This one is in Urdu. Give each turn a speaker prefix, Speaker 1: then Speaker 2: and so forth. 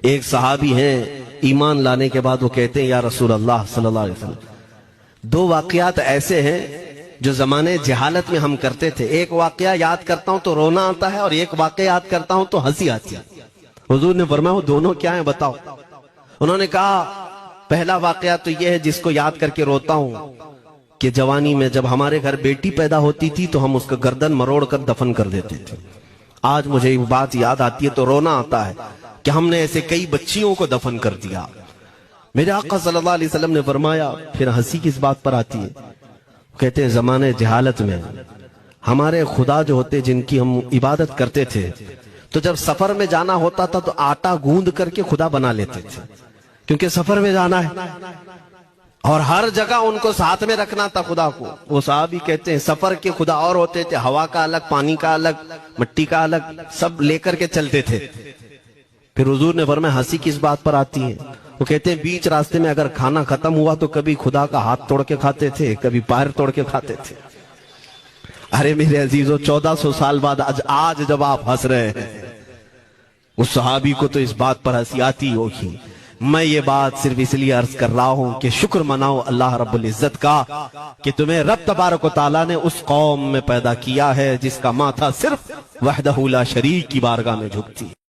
Speaker 1: ایک صحابی ہیں ایمان لانے کے بعد وہ کہتے ہیں یا رسول اللہ صلی اللہ علیہ وسلم، دو واقعات ایسے ہیں جو زمانے جہالت میں ہم کرتے تھے، ایک واقعہ یاد کرتا ہوں تو رونا آتا ہے اور ایک واقعہ یاد کرتا ہوں تو ہنسی آتی ہے۔ حضور نے فرمایا وہ دونوں کیا ہیں بتاؤ؟ انہوں نے کہا پہلا واقعہ تو یہ ہے جس کو یاد کر کے روتا ہوں کہ جوانی میں جب ہمارے گھر بیٹی پیدا ہوتی تھی تو ہم اس کا گردن مروڑ کر دفن کر دیتے تھے۔ آج مجھے یہ بات یاد آتی ہے تو رونا آتا ہے کہ ہم نے ایسے کئی بچیوں کو دفن کر دیا۔ میرے آقا صلی اللہ علیہ وسلم نے فرمایا پھر ہنسی کس بات پر آتی ہے؟ کہتے ہیں زمانے جہالت میں ہمارے خدا جو ہوتے جن کی ہم عبادت کرتے تھے تو جب سفر میں جانا ہوتا تھا تو آٹا گوندھ کر کے خدا بنا لیتے تھے، کیونکہ سفر میں جانا ہے اور ہر جگہ ان کو ساتھ میں رکھنا تھا خدا کو۔ وہ صحابی کہتے ہیں سفر کے خدا اور ہوتے تھے، ہوا کا الگ، پانی کا الگ، مٹی کا الگ، سب لے کر کے چلتے تھے۔ پھر حضور نے فرمایا ہنسی کس بات پر آتی ہے؟ وہ کہتے ہیں بیچ راستے میں اگر کھانا ختم ہوا تو کبھی خدا کا ہاتھ توڑ کے کھاتے تھے، کبھی پیر توڑ کے کھاتے تھے۔ ارے میرے عزیزو 1400 سال بعد آج جب آپ ہنس رہے ہیں، اس صحابی کو تو اس بات پر ہنسی آتی ہوگی۔ میں یہ بات صرف اس لیے عرض کر رہا ہوں کہ شکر مناؤ اللہ رب العزت کا کہ تمہیں رب تبارک و تعالیٰ نے اس قوم میں پیدا کیا ہے جس کا ماتھا صرف وحدہ لا شریک کی بارگاہ میں جھکتی ہے۔